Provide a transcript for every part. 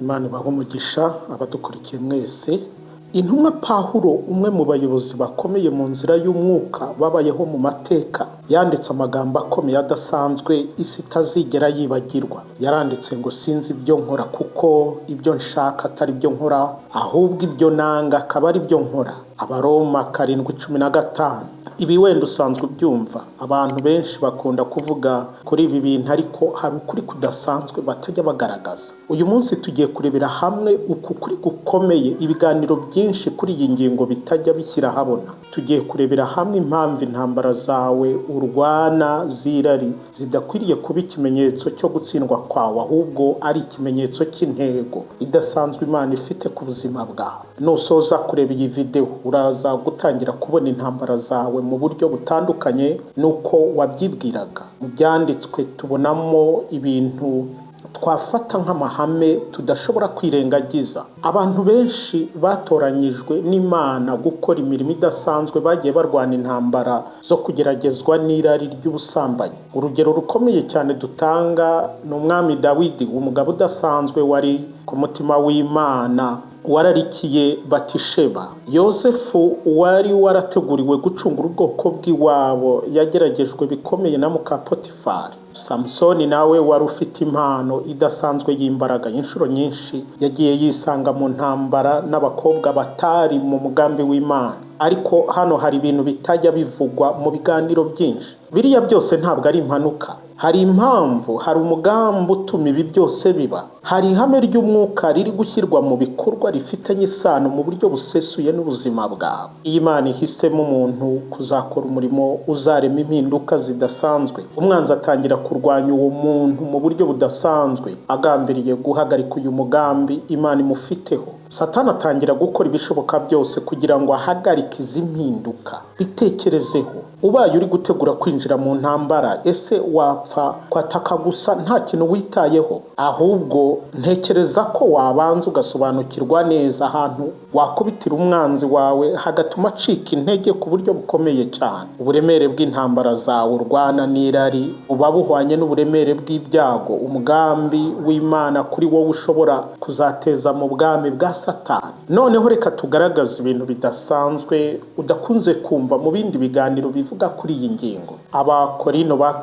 Imana ibahe umugisha abadukurikiye mwese. Intumwa Pawulo, umwe mu bayobozi bakomeye mu nzira y'umwuka babayeho mu mateka, yanditse amagambo akomeye adasanzwe isi itazigera yibagirwa. Yaranditse ngo sinzi ibyo nkora, kuko ibyo nshaka atari byo nkora, ahubwo ibyo nanga akaba ari byo nkora. Abaroma 7:15. Ibi wenda usanzwe ubyumva. Abantu benshi bakunda kuvuga kuri ibi bintu, ariko hari ukuri kudasanzwe batajya bagaragaza. Uyu munsi tugiye kurebera hamwe uku kuri gukomeye, ibiganiro byinshi kuri iyi ngingo bitajya bishyira habona. Tugiye kurebera hamwe impamvu intambara zawe urwana z'irari zidakwiriye kuba ikimenyetso cyo gutsindwa kwawe, ahubwo ari ikimenyetso cy'intego idasanzwe Imana ifite ku buzima bwawe. Nusoza kureba iyi video, uraza gutangira kubona intambara zawe mu buryo butandukanye nuko wabyibwiraga. Mu byanditswe tubonamo ibintu twafata nk'amahame tudashobora kwirengagiza. Abantu benshi batoranyijwe n'Imana gukora imirimo idasanzwe bagiye barwana intambara zo kugeragezwa n'irari ry'ubusambanyi. Urugero rukomeye cyane dutanga ni umwami Dawidi, umugabo udasanzwe wari ku mutima w'Imana, wararikiye Batisheba. Yosefu wari warateguriwe gucungura ubwoko bw'iwabo, yageragejwe bikomeye na muka Potifari. Samsoni nawe wari ufite impano idasanzwe y'imbaraga. Inshuro nyinshi yagiye yisanga mu ntambara n'abakobwa batari mu mugambi w'Imana. Ariko hano hari ibintu bitajya bivugwa mu biganiro byinshi. Biriya byose ntabwo ari impanuka. Hari impamvu, hari umugambi utuma ibi byose biba. Hari ihame ry'umwuka riri gushyirwa mu bikorwa rifitanye isano mu buryo busesuye n'ubuzima bwawe. Iyo Imana ihisemo umuntu kuzakora umurimo uzarema impinduka zidasanzwe, umwanzi atangira kurwanya uwo muntu mu buryo budasanzwe, agambiriye guhagarika uyu mugambi Imana imufiteho. Satani atangira gukora ibishoboka byose kugira ngo ahagarike izi mpinduka. Bitekerezeho, ubaye uri gutegura kwinjira mu ntambara, ese wapfa kwataka gusa nta kintu witayeho? Ahubwo ntekereza ko wabanza ugasobanukirwa neza ahantu wakubitira umwanzi wawe hagatuma acika intege ku buryo bukomeye cyane. Uburemere bw'intambara zawe urwana n'irari buba buhwanye n'uburemere bw'ibyago umugambi w'Imana kuri wowe ushobora kuzateza mu bwami bwa Satani. Noneho reka tugaragaze ibintu bidasanzwe udakunze kumva mu bindi biganiro bivuga kuri iyi ngingo. Abakorino ba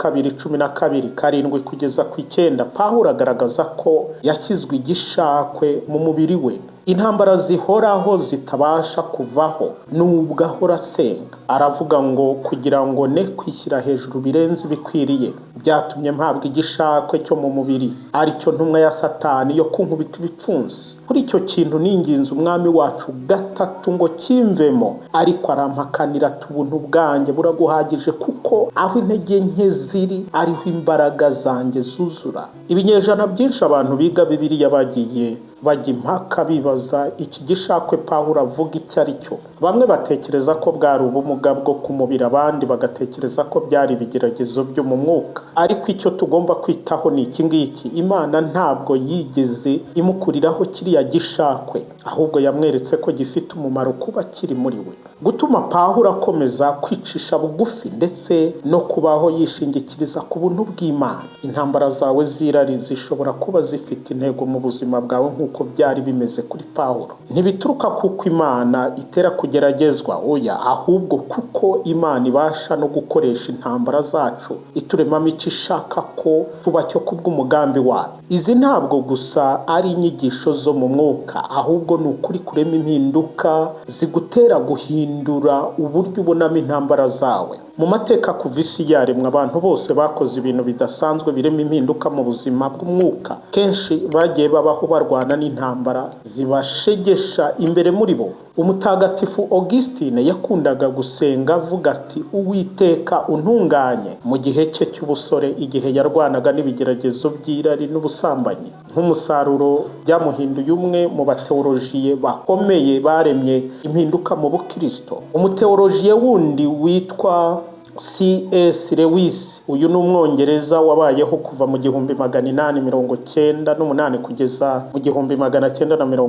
2:12-7-9, Pawulo agaragaza ko yashyizwe igishakwe mu mubiri we. Intambara zihoraho zitabasha kuvaho nubwo ahora asenga. Aravuga ngo kugira ngo ne kwishyira hejuru birenze bikwiriye, byatumye mpabwa igishakwe cyo mu mubiri, aricyo ntumwa ya Satani yo kunkubita ibipfunsi. Kuri icyo kintu ninginze umwami wacu gatatu ngo kimvemo, ariko arampakanira ati ubuntu bwanjye buraguhagije, kuko aho intege nke ziri ariho imbaraga zanjye zuzura. Ibinyejana byinshi abantu biga Bibiliya bagiye bajya impaka bibaza iki gishakwe Pawulo avuga icyo ari cyo. Bamwe batekereza ko bwari ubumuga bwo ku mubiri, abandi bagatekereza ko byari ibigeragezo byo mu mwuka. Ariko icyo tugomba kwitaho ni iki ngiki: Imana ntabwo yigeze imukuriraho kiriya gishakwe, ahubwo yamweretse ko gifite umumaro kuba kiri muri we, gutuma Pawulo akomeza kwicisha bugufi ndetse no kubaho yishingikiriza ku buntu bw'Imana. Intambara zawe z'irari zishobora kuba zifite intego mu buzima bwawe nk'uko byari bimeze kuri Pawulo. Ntibituruka kuko Imana itera kugeragezwa, oya, ahubwo kuko Imana ibasha no gukoresha intambara zacu ituremamo icyo ishaka ko tuba cyo kubw'umugambi wayo. Izi ntabwo gusa ari inyigisho zo mu mwuka, ahubwo ni ukuri kurema impinduka zigutera guhindura uburyo ubonamo intambara zawe. Mu mateka kuva isi yaremwa, abantu bose bakoze ibintu bidasanzwe birema impinduka mu buzima bw'umwuka. Kenshi bagiye babaho barwana n'intambara zibashegesha imbere muri bo. Umutagatifu Augustine yakundaga gusenga avuga ati Uwiteka untunganye mu gihe cye cy'ubusore, igihe yarwanaga n'ibigeragezo by'irari n'ubusambanyi. Nk'umusaruro byamuhinduye umwe mu bateolojiye bakomeye baremye impinduka mu Bukristo. Umuteolojiye wundi witwa C.S. Lewis, uyu ni umwongereza wabayeho kuva mu 1898 kugeza mu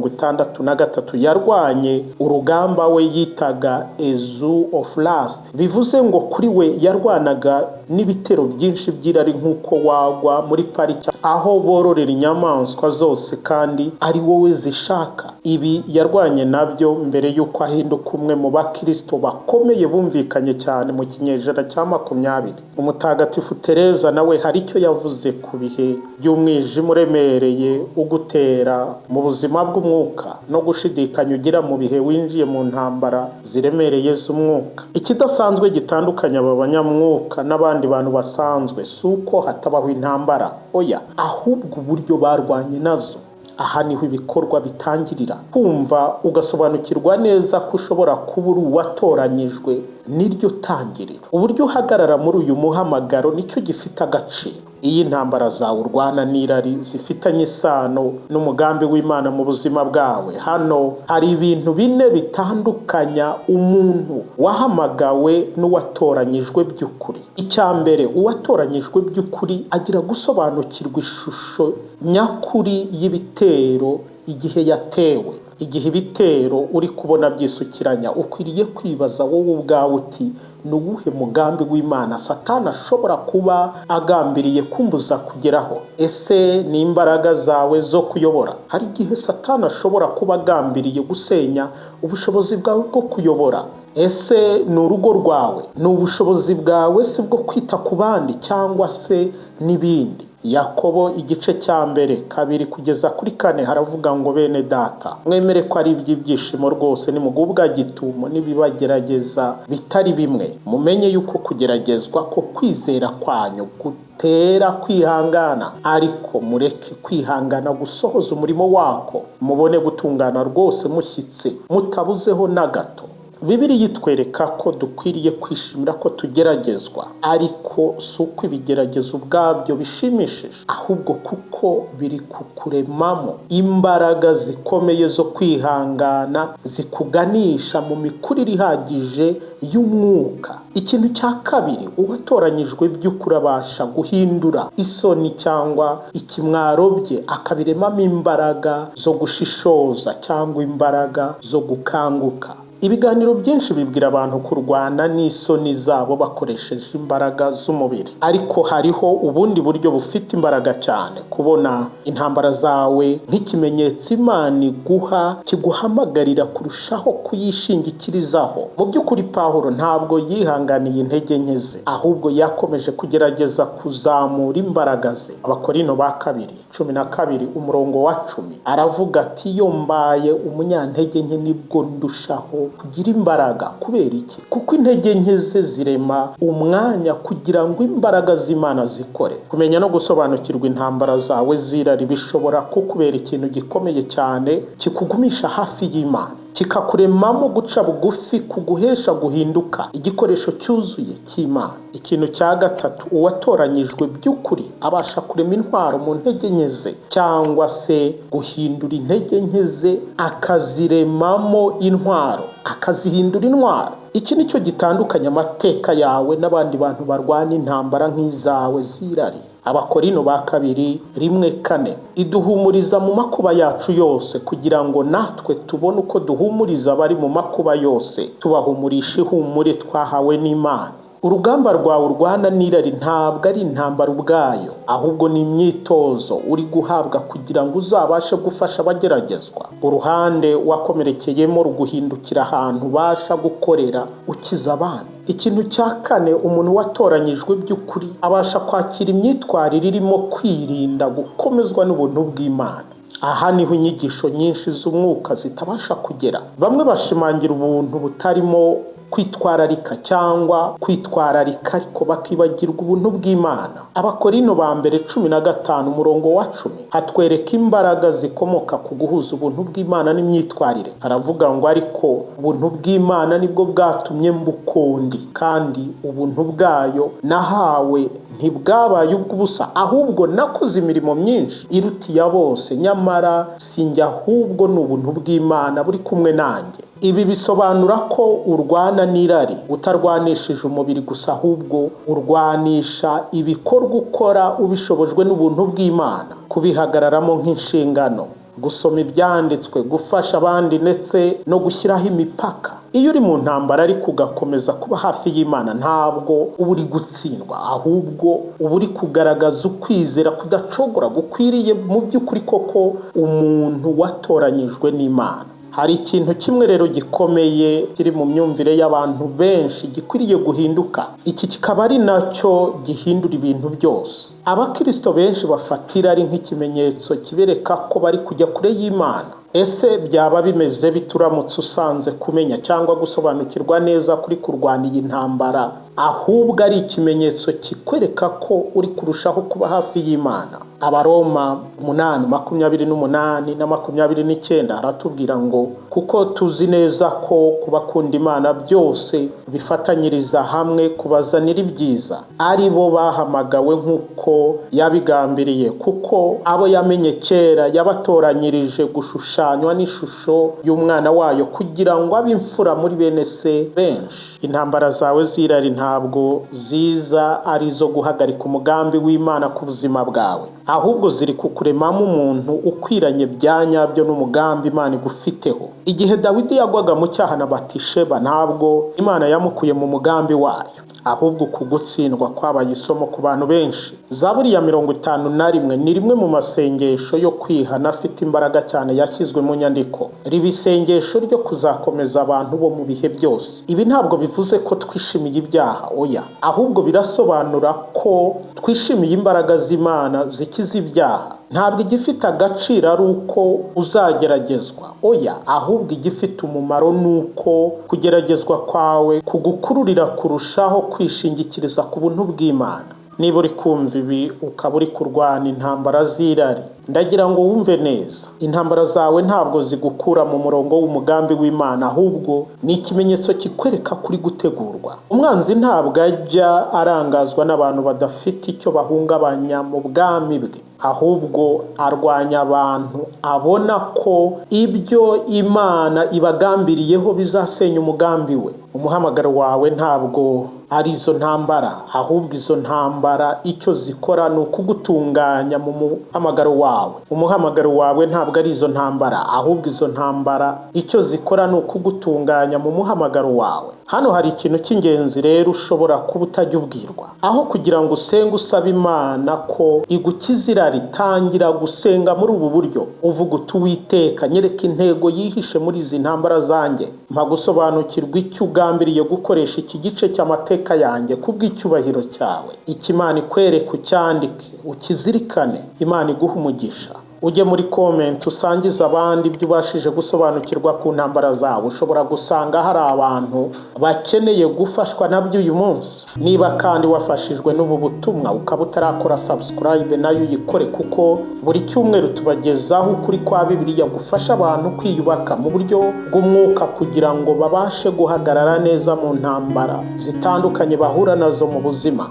1963, yarwanye urugamba we yitaga A Zoo of Lust. Bivuze ngo kuri we yarwanaga n'ibitero byinshi by'irari nk'uko wagwa muri pariki aho bororera inyamaswa zose kandi ari wowe zishaka. Ibi yarwanye nabyo mbere y'uko ahinduka umwe mu bakristo bakomeye bumvikanye cyane mu kinyejana cya 20. Umutagatifu Tereza nawe hari icyo yavuze ku bihe by'umwijima uremereye ugutera mu buzima bw'umwuka no gushidikanya ugira mu bihe winjiye mu ntambara ziremereye z'umwuka. Ikidasanzwe gitandukanya aba banyamwuka n'abandi bantu basanzwe si uko hatabaho intambara, oya, ahubwo uburyo barwanye nazo. Aha niho ibikorwa bitangirira. Kumva ugasobanukirwa neza ko ushobora kuba uri uwatoranyijwe niryo tangiriro. Uburyo uhagarara muri uyu muhamagaro nicyo gifite agaciro. Iyi ntambara zawe urwana n'irari zifitanye isano n'umugambi w'Imana mu buzima bwawe. Hano hari ibintu bine bitandukanya umuntu wahamagawe n'uwatoranyijwe by'ukuri. Icya mbere, uwatoranyijwe by'ukuri agira gusobanukirwa ishusho nyakuri y'ibitero igihe yatewe. Igihe ibitero uri kubona byisukiranya, ukwiriye kwibaza wowe ubwawe uti ni uwuhe mugambi w'Imana Satani ashobora kuba agambiriye kumbuza kugeraho? Ese ni imbaraga zawe zo kuyobora? Hari igihe Satani ashobora kuba agambiriye gusenya ubushobozi bwawe bwo kuyobora. Ese ni urugo rwawe? Ni ubushobozi bwawe si bwo kwita ku bandi cyangwa se n'ibindi? Yakobo igice cya mbere 2 kugeza kuri 4 haravuga ngo bene data, mwemere ko ari iby'ibyishimo rwose nimugubwa gitumo n'ibibagerageza bitari bimwe. Mumenye yuko kugeragezwa ko kwizera kwanyu gutera kwihangana, ariko mureke kwihangana gusohoza umurimo wako, mubone gutungana rwose mushyitse mutabuzeho na gato. Bibiliya itwereka ko dukwiriye kwishimira ko tugeragezwa, ariko si uko ibigeragezo ubwabyo bishimishije, ahubwo kuko biri kukuremamo imbaraga zikomeye zo kwihangana zikuganisha mu mikurire ihagije y'umwuka. Ikintu cya kabiri, uwatoranyijwe by'ukuri abasha guhindura isoni cyangwa ikimwaro bye akabiremamo imbaraga zo gushishoza cyangwa imbaraga zo gukanguka. Ibiganiro byinshi bibwira abantu kurwana n'isoni zabo bakoresheje imbaraga z'umubiri, ariko hariho ubundi buryo bufite imbaraga cyane: kubona intambara zawe nk'ikimenyetso Imana iguha kiguhamagarira kurushaho kuyishingikirizaho. Mu by'ukuri Pawulo ntabwo yihanganiye intege nke ze, ahubwo yakomeje kugerageza kuzamura imbaraga ze. Abakorinto ba 2:12 umurongo wa 10 aravuga ati, iyo mbaye umunyantege nke nibwo ndushaho kugira imbaraga. Kubera iki? Kuko intege nke ze zirema umwanya kugira ngo imbaraga z'Imana zikore. Kumenya no gusobanukirwa intambara zawe z'irari bishobora kukubera ikintu gikomeye cyane kikugumisha hafi y'Imana, kikakuremamo guca bugufi, kuguhesha guhinduka igikoresho cyuzuye cy'Imana. Ikintu cya gatatu, uwatoranyijwe by'ukuri abasha kurema intwaro mu ntege nke ze, cyangwa se guhindura intege nke ze akaziremamo intwaro, akazihindura intwaro. Iki ni cyo gitandukanya amateka yawe n'abandi bantu barwana intambara nk'izawe z'irari. Abakorinto ba 2:1-4 iduhumuriza mu makuba yacu yose, kugira ngo natwe tubone uko duhumuriza abari mu makuba yose, tubahumurisha ihumure twahawe n'Imana. Urugamba rwawe urwana n'irari ntabwo ari intambara ubwayo, ahubwo ni imyitozo uri guhabwa kugira ngo uzabashe gufasha abageragezwa. Uruhande wakomerekeyemo ruguhindukira ahantu ubasha gukorera ukiza abandi. Ikintu cya kane, umuntu watoranyijwe by'ukuri abasha kwakira imyitwarire irimo kwirinda gukomezwa n'ubuntu bw'Imana. Aha niho inyigisho nyinshi z'umwuka zitabasha kugera. Bamwe bashimangira ubuntu butarimo kwitwararika cyangwa kwitwararika, ariko bakibagirwa ubuntu bw'Imana. Abakorinto ba mbere 15 umurongo wa 10 hatwereka imbaraga zikomoka ku guhuza ubuntu bw'Imana n'imyitwarire. Aravuga ngo ariko ubuntu bw'Imana nibwo bwatumye mbukundi, kandi ubuntu bwayo nahawe ntibwabaye ubw'ubusa, ahubwo nakoze imirimo myinshi irutiye bose, nyamara sinjye ahubwo ni ubuntu bw'Imana buri kumwe nanjye. Ibi bisobanura ko urwana n'irari utarwanishije umubiri gusa, ahubwo urwanisha ibikorwa ukora ubishobojwe n'ubuntu bw'Imana, kubihagararamo nk'inshingano, gusoma ibyanditswe, gufasha abandi ndetse no gushyiraho imipaka. iyo uri mu ntambara ariko ugakomeza kuba hafi y'Imana ntabwo uba uri gutsindwa, ahubwo uba uri kugaragaza ukwizera kudacogora gukwiriye mu by'ukuri koko umuntu watoranyijwe n'Imana. Hari ikintu kimwe rero gikomeye kiri mu myumvire y'abantu benshi gikwiriye guhinduka. Iki kikaba ari nacyo gihindura ibintu byose. Abakristo benshi bafatira ari nk'ikimenyetso kibereka ko bari kujya kure y'Imana. Ese byaba bimeze bituramutse usanze kumenya cyangwa gusobanukirwa neza kuri kurwana iyi ntambara, ahubwo ari ikimenyetso kikwereka ko uri kurushaho kuba hafi y'Imana? Abaroma 8:28 na 29 haratubwira ngo kuko tuzi neza ko kubakunda Imana byose bifatanyiriza hamwe kubazanira ibyiza, ari bo bahamagawe nk'uko yabigambiriye, kuko abo yamenye kera yabatoranyirije gushushanywa n'ishusho y'umwana wayo kugira ngo abe imfura muri bene se benshi. Intambara zawe z'irari ntabwo ziza ari zo guhagarika umugambi w'Imana ku buzima bwawe, ahubwo ziri kukuremamo umuntu ukwiranye bya nyabyo n'umugambi Imana igufiteho. Igihe Dawidi yagwaga mu cyaha na Batisheba, ntabwo Imana yamukuye mu mugambi wayo, ahubwo kugutsindwa kwabaye isomo ku bantu benshi. Zaburi ya 51 ni rimwe mu masengesho yo kwihana afite imbaraga cyane yashyizwe mu nyandiko. Riba isengesho ryo kuzakomeza abantu bo mu bihe byose. Ibi ntabwo bivuze ko twishimiye ibyaha, oya, ahubwo birasobanura ko twishimiye imbaraga z'Imana zikiza ibyaha. Ntabwo igifite agaciro ari uko uzageragezwa, oya, ahubwo igifite umumaro nuko kugeragezwa kwawe kugukururira kurushaho kwishingikiriza ku buntu bw'Imana. Niba uri kumva ibi ukaba uri kurwana intambara z'irari, ndagira ngo wumve neza, intambara zawe ntabwo zigukura mu murongo w'umugambi w'Imana, ahubwo ni ikimenyetso kikwereka kuri gutegurwa. Umwanzi ntabwo ajya arangazwa n'abantu badafite icyo bahungabanya mu bwami bwe, ahubwo arwanya abantu abona ko ibyo Imana ibagambiriyeho bizasenya umugambi we. Umuhamagaro wawe ntabwo ari izo ntambara, ahubwo izo ntambara icyo zikora ni ukugutunganya mu muhamagaro wawe. Umuhamagaro wawe ntabwo ari izo ntambara, ahubwo izo ntambara icyo zikora ni ukugutunganya mu muhamagaro wawe. Hano hari ikintu cy'ingenzi rero ushobora kuba utajya ubwirwa. Aho kugira ngo usenge usaba Imana ko igukiza irari, tangira gusenga muri ubu buryo. Uvuga uti Uwiteka, nyereka intego yihishe muri izi ntambara zanjye, mpa gusobanukirwa icyo ugambiriye gukoresha iki gice cy'amateka yanjye kubw'icyubahiro cyawe. Imana ikwereke, ucyandike, ukizirikane. Imana iguha umugisha. Ujye muri comment usangiza abandi ibyo ubashije gusobanukirwa ku ntambara zawe. Ushobora gusanga hari abantu bakeneye gufashwa nabyo uyu munsi. Niba kandi wafashijwe n'ubu butumwa ukaba utarakora subscribe, nayo uyikore, kuko buri cyumweru tubagezaho ukuri kwa Bibiliya gufasha abantu kwiyubaka mu buryo bw'umwuka kugira ngo babashe guhagarara neza mu ntambara zitandukanye bahura nazo mu buzima.